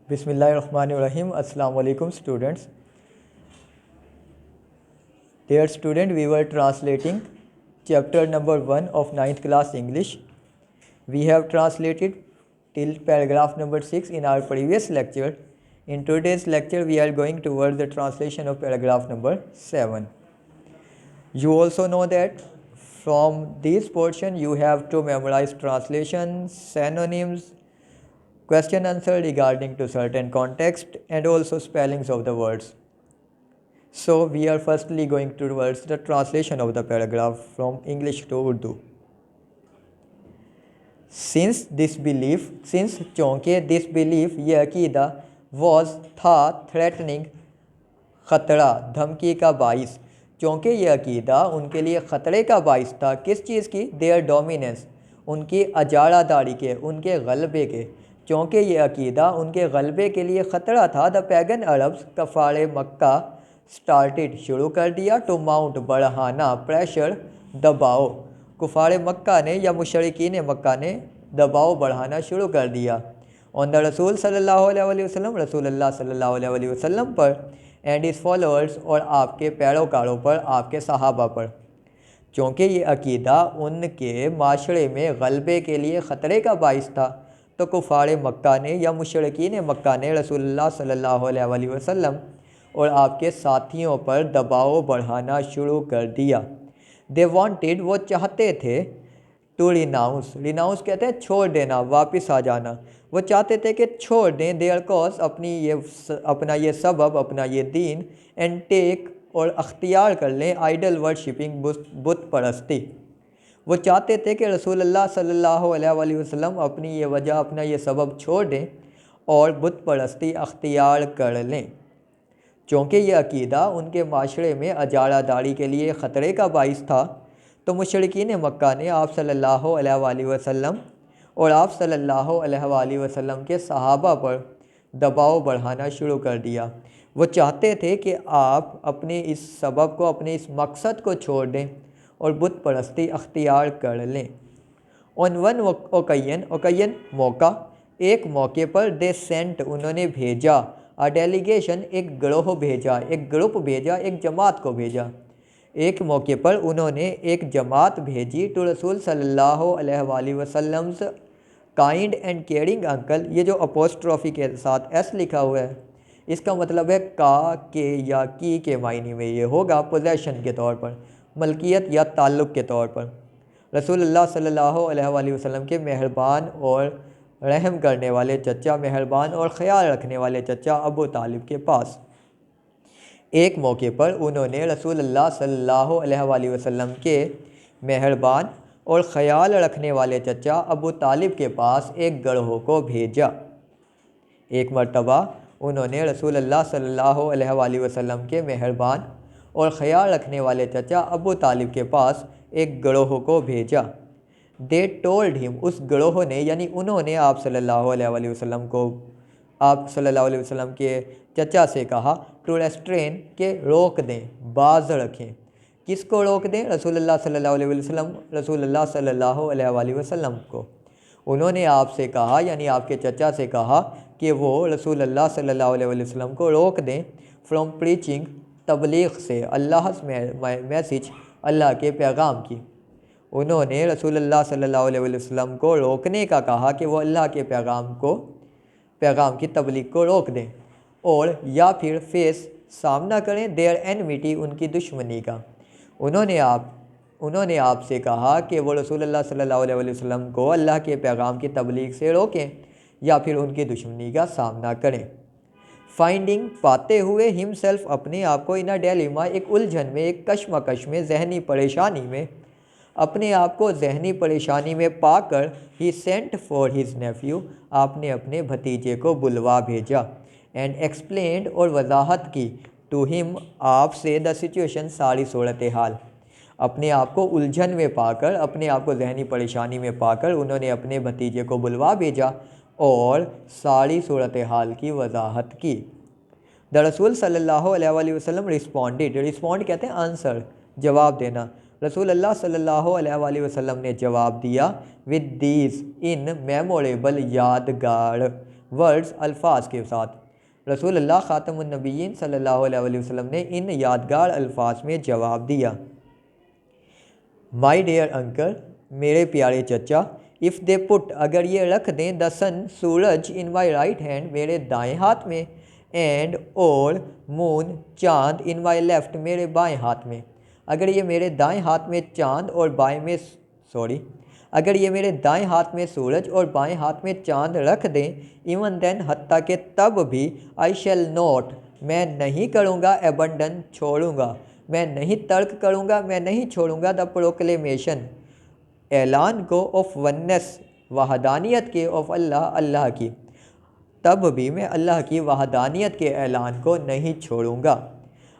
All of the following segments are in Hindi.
Bismillahirrahmanirrahim. Assalamu alaikum students. Dear student, we were translating chapter number 1 of ninth class English. We have translated till paragraph number 6 in our previous lecture. In today's lecture, we are going towards the translation of paragraph number 7. You also know that from this portion you have to memorize translations, synonyms, question answer regarding to certain context, and also spellings of the words. So we are firstly going towards the translation of the paragraph from English to Urdu. Since चूँकि this belief ये अकीदा was था threatening ख़तरा धमकी का बाइस, चूँकि ये अकीदा उनके लिए ख़तरे का बाइस था। किस चीज़ की? देयर डोमिनेंस, उनकी अजाड़ादारी के, उनके गलबे के। चूँकि ये अकीदा उनके गलबे के लिए ख़तरा था, द पैगन अरब्स कफ़ार मक्का स्टार्टेड शुरू कर दिया, टू माउंट बढ़ाना, प्रेशर दबाव, कुफ़ार मक्का ने या मुशरिकीन मक्का ने दबाव बढ़ाना शुरू कर दिया। ऑन द रसूल सल्लल्लाहु अलैहि वसल्लम, रसूलुल्लाह सल्लल्लाहु अलैहि वसल्लम पर, एंड इस फॉलोअर्स और आपके पैरोकारों पर, आपके सहाबा पर। चूँकि ये अकीदा उनके माशरे में गलबे के लिए ख़तरे का बाइस था, तो कुफ़ार मक्का ने या मुशरिकीन मक्का ने रसूलुल्लाह सल्लल्लाहु अलैहि वसल्लम और आपके साथियों पर दबाव बढ़ाना शुरू कर दिया। दे वांटेड, वो चाहते थे, टू रिनाउंस, रिनाउंस कहते हैं छोड़ देना, वापस आ जाना। वो चाहते थे कि छोड़ दें देयर कॉज, अपना ये सबब, अपना ये दीन, एंड टेक, और अख्तियार कर लें, आइडल वर्शिपिंग, बुत परस्ती। वो चाहते थे कि रसूलुल्लाह सल्लल्लाहु अलैहि वसल्लम अपनी ये वजह, अपना ये सबब छोड़ दें और बुत परस्ती अख्तियार कर लें। चूँकि ये अकीदा उनके माशरे में अजाड़ादारी के लिए ख़तरे का बाइस था, तो मुशरिकीन मक्का ने आप सल्लल्लाहु अलैहि वसल्लम और आप सल्लल्लाहु अलैहि वसल्लम के सहाबा पर दबाव बढ़ाना शुरू कर दिया। वो चाहते थे कि आप अपने इस सबब को, अपने इस मकसद को छोड़ दें और बुत परस्ती अख्तियार कर लें। ऑन वन ओकयन मौका, एक मौके पर, दे सेंट, उन्होंने भेजा, अ डेलीगेशन, एक गिरोह भेजा, एक ग्रुप भेजा, एक जमात को भेजा। एक मौके पर उन्होंने एक जमात भेजी, टू रसूल सल्लल्लाहु अलैहि वसल्लम काइंड एंड केयरिंग अंकल। ये जो अपोस्ट्रॉफी के साथ एस लिखा हुआ है, इसका मतलब है का, के या की के मायने में ये होगा पोजेशन के तौर पर, मलकियत या ताल्लुक़ के तौर पर। रसूलुल्लाह सल्लल्लाहु अलैहि वसल्लम के मेहरबान और रहम करने वाले चचा, मेहरबान और ख़याल रखने वाले चचा अबू तालिब के पास। एक मौके पर उन्होंने रसूलुल्लाह सल्लल्लाहु अलैहि वसल्लम के मेहरबान और ख़याल रखने वाले चचा अबू तालिब के पास एक गिरोह को भेजा। एक मर्तबा उन्होंने रसूलुल्लाह सल्लल्लाहु अलैहि वसल्लम के मेहरबान और ख़याल रखने वाले चचा अबू तालिब के पास एक गिरोह को भेजा। दे टोल्ड हिम, उस गिरोह ने यानी उन्होंने आप सल्लल्लाहु अलैहि वसल्लम को, आप सल्लल्लाहु अलैहि वसल्लम के चचा से कहा, टू रेस्ट्रेन, के रोक दें, बाज रखें। किसको रोक दें? रसूलुल्लाह सल्लल्लाहु अलैहि वसल्लम, रसूलुल्लाह सल्लल्लाहु अलैहि वसल्लम को। उन्होंने आपसे कहा, यानी आपके चचा से कहा कि वो रसूलुल्लाह सल्लल्लाहु अलैहि वसल्लम को रोक दें फ्रॉम प्रीचिंग, तबलीग से, अल्लाह मैसेज, अल्लाह के पैगाम की। उन्होंने रसूलुल्लाह सल्लल्लाहु अलैहि वसल्लम को रोकने का कहा कि वो अल्लाह के पैगाम की तबलीग को रोक दें, और या फिर फेस, सामना करें, देयर एनमिटी, उनकी दुश्मनी का। उन्होंने आपसे कहा कि वो रसूलुल्लाह सल्लल्लाहु अलैहि वसल्लम को अल्लाह के पैगाम की तबलीग से रोकें या फिर उनकी दुश्मनी का सामना करें। फाइंडिंग, पाते हुए, हिमसेल्फ, अपने आप को, इन अ डिलेमा, एक उलझन में, एक कश्मकश में, जहनी परेशानी में, अपने आप को जहनी परेशानी में पाकर, ही सेंट फॉर हिज नेफ्यू, आपने अपने भतीजे को बुलवा भेजा, एंड एक्सप्लेंड, और वजाहत की, टू हिम, आपसे, द सिचुएशन, सारी सूरत हाल। अपने आप को उलझन में पाकर, अपने आप को जहनी परेशानी में पाकर उन्होंने अपने भतीजे को बुलवा भेजा और सारी सूरत हाल की वजाहत की। द रसूल सल्लल्लाहु अलैहि वसल्लम रिस्पॉन्डेड, रिस्पॉन्ड कहते हैं आंसर, जवाब देना। रसूलुल्लाह सल्लल्लाहु अलैहि वसल्लम ने जवाब दिया, विद दीज, इन मेमोरेबल, यादगार वर्ड्स अल्फाज के साथ। रसूलुल्लाह ख़ातमुन नबिय्यीन सल्लल्लाहु अलैहि वसल्लम ने इन यादगार अल्फाज में जवाब दिया, माई डियर अंकल, मेरे प्यारे चचा, इफ़ दे पुट, अगर ये रख दें, द सन, सूरज, इन माई राइट हैंड, मेरे दाएं हाथ में, एंड और मून, चाँद, इन माई लेफ़्ट, मेरे बाएं हाथ में। अगर ये मेरे दाएं हाथ में चाँद और बाएं में अगर ये मेरे दाएं हाथ में सूरज और बाएं हाथ में चाँद रख दें, इवन देन, हत्ता के तब भी, आई शैल नॉट, मैं नहीं करूँगा, एबंडन, छोड़ूंगा, मैं नहीं तर्क करूँगा, मैं नहीं छोड़ूंगा, द प्रोक्लेमेशन, ऐलान को, ऑफ वननेस, वहदानियत के, ऑफ अल्लाह, अल्लाह की, तब भी मैं अल्लाह की वहदानियत के ऐलान को नहीं छोड़ूंगा।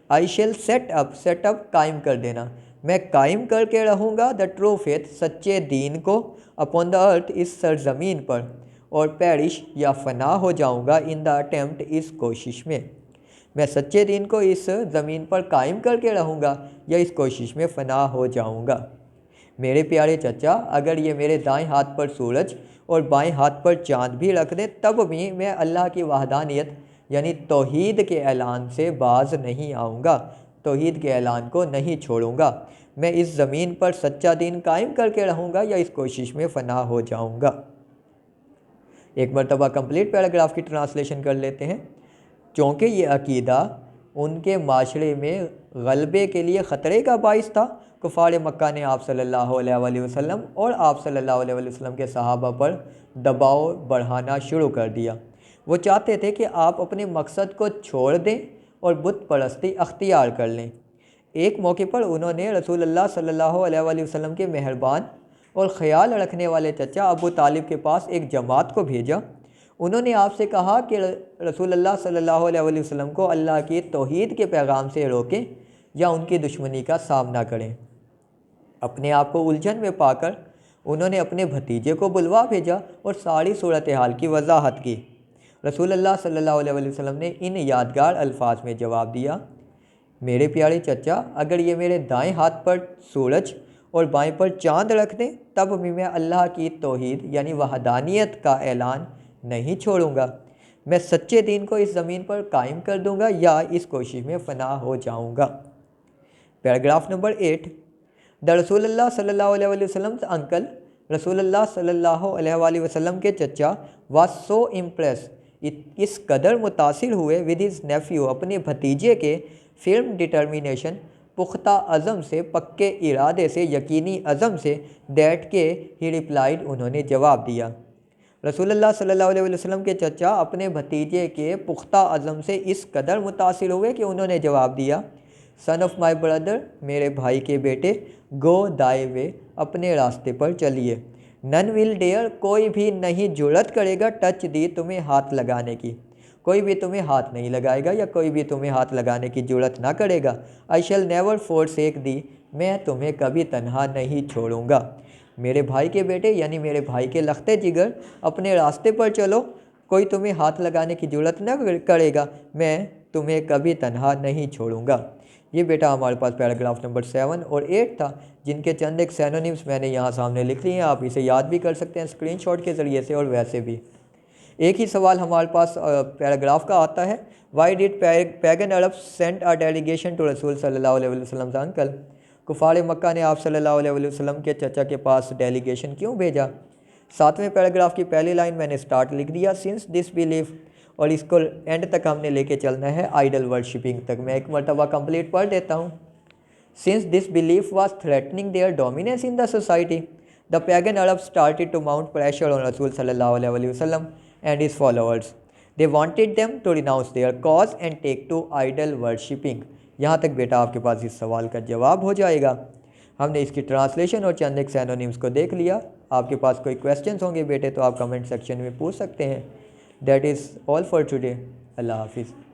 आई शेल सेट अप कायम कर देना, मैं कायम करके रहूँगा, द ट्रू फेथ, सच्चे दीन को, अपॉन द अर्थ, इस सरजमीन पर, और पेरिश, या फना हो जाऊँगा, इन द अटेम्प्ट, इस कोशिश में। मैं सच्चे दीन को इस ज़मीन पर कायम करके रहूँगा या इस कोशिश में फ़ना हो जाऊँगा। मेरे प्यारे चचा, अगर ये मेरे दाएं हाथ पर सूरज और बाएं हाथ पर चाँद भी रख दें, तब भी मैं अल्लाह की वहदानियत यानी तौहीद के ऐलान से बाज नहीं आऊँगा, तौहीद के ऐलान को नहीं छोड़ूँगा। मैं इस ज़मीन पर सच्चा दीन कायम करके रहूँगा या इस कोशिश में फ़ना हो जाऊँगा। एक मरतबा कंप्लीट पैराग्राफ की ट्रांसलेशन कर लेते हैं। चूँकि ये अकीदा उनके माशरे में गलबे के लिए ख़तरे का बाइस था, कुफ़ार मक्का ने आप सल्लल्लाहु अलैहि वसल्लम और आप सल्लल्लाहु अलैहि वसल्लम के सहाबा पर दबाव बढ़ाना शुरू कर दिया। वो चाहते थे कि आप अपने मकसद को छोड़ दें और बुत परस्ती अख्तियार कर लें। एक मौके पर उन्होंने रसूलुल्लाह सल्लल्लाहु अलैहि वसल्लम के मेहरबान और ख़याल रखने वाले चचा अबू तालिब के पास एक जमात को भेजा। उन्होंने आपसे कहा कि रसूलुल्लाह सल्लल्लाहु अलैहि वसल्लम को अल्लाह की तौहीद के पैगाम से रोकें या उनकी दुश्मनी का सामना करें। अपने आप को उलझन में पाकर उन्होंने अपने भतीजे को बुलवा भेजा और सारी सूरत हाल की वजाहत की। रसूलुल्लाह सल्लल्लाहु अलैहि वसल्लम ने इन यादगार अल्फाज में जवाब दिया, मेरे प्यारे चचा, अगर ये मेरे दाएं हाथ पर सूरज और बाएं पर चाँद रख दें, तब भी मैं अल्लाह की तौहीद यानी वहदानियत का ऐलान नहीं छोड़ूंगा। मैं सच्चे दीन को इस ज़मीन पर कायम कर दूंगा या इस कोशिश में फ़ना हो जाऊंगा। पैराग्राफ नंबर 8, द रसूलुल्लाह सल्लल्लाहु अलैहि वसल्लम अंकल, रसूलुल्लाह सल्लल्लाहु अलैहि वसल्लम के चचा, वाज सो इम्प्रेस, इस कदर मुतासिर हुए, विद हिज नेफ्यू, अपने भतीजे के, फिल्म डिटर्मिनेशन, पुख्ता अज़म से, पक्के इरादे से, यकीनी अज़म से, दैट के, ही रिप्लाइड, उन्होंने जवाब दिया। रसूलुल्लाह सल्लल्लाहु अलैहि वसल्लम के चचा अपने भतीजे के पुख्ता अज़म से इस कदर मुतासिर हुए कि उन्होंने जवाब दिया, सन ऑफ माई ब्रदर, मेरे भाई के बेटे, गो दाई वे, अपने रास्ते पर चलिए, नन विल डेयर, कोई भी नहीं जुर्रत करेगा, टच दी, तुम्हें हाथ लगाने की, कोई भी तुम्हें हाथ नहीं लगाएगा या कोई भी तुम्हें हाथ लगाने की जुर्रत ना करेगा। आई शैल नेवर फोरसेक दी, मैं तुम्हें कभी तन्हा नहीं छोड़ूंगा। मेरे भाई के बेटे यानी मेरे भाई के लखते जिगर, अपने रास्ते पर चलो, कोई तुम्हें हाथ लगाने की जुर्रत न करेगा, मैं तुम्हें कभी तन्हा नहीं छोड़ूंगा। ये बेटा हमारे पास पैराग्राफ नंबर 7 और 8 था, जिनके चंद एक सैनोनिम्स मैंने यहाँ सामने लिख लिए हैं। आप इसे याद भी कर सकते हैं स्क्रीनशॉट के ज़रिए से और वैसे भी। एक ही सवाल हमारे पास पैराग्राफ का आता है, why did pagan Arab send a delegation to रसूल सल्लल्लाहु अलैहि वसल्लम अंकल, कुफ़ार मक्का ने आप सल्लल्लाहु अलैहि वसल्लम के चचा के पास डेलीगेशन क्यों भेजा। 7वें पैराग्राफ की पहली लाइन मैंने स्टार्ट लिख दिया, सिंस दिस बिलीफ, और इसको एंड तक हमने लेके चलना है आइडल वर्शिपिंग तक। मैं एक मरतबा कंप्लीट पढ़ देता हूँ। Since this belief was threatening their dominance in the society, the pagan Arab started to mount pressure on रसूल सल्लल्लाहु अलैहि वसल्लम and his followers. They wanted them to renounce their cause and take to idol worshipping. यहाँ तक बेटा आपके पास इस सवाल का जवाब हो जाएगा। हमने इसकी ट्रांसलेशन और चंद एक सैनोनिम्स को देख लिया। आपके पास कोई क्वेश्चंस होंगे बेटे तो आप कमेंट सेक्शन में पूछ सकते हैं। That is all for today. अल्लाह हाफिज़।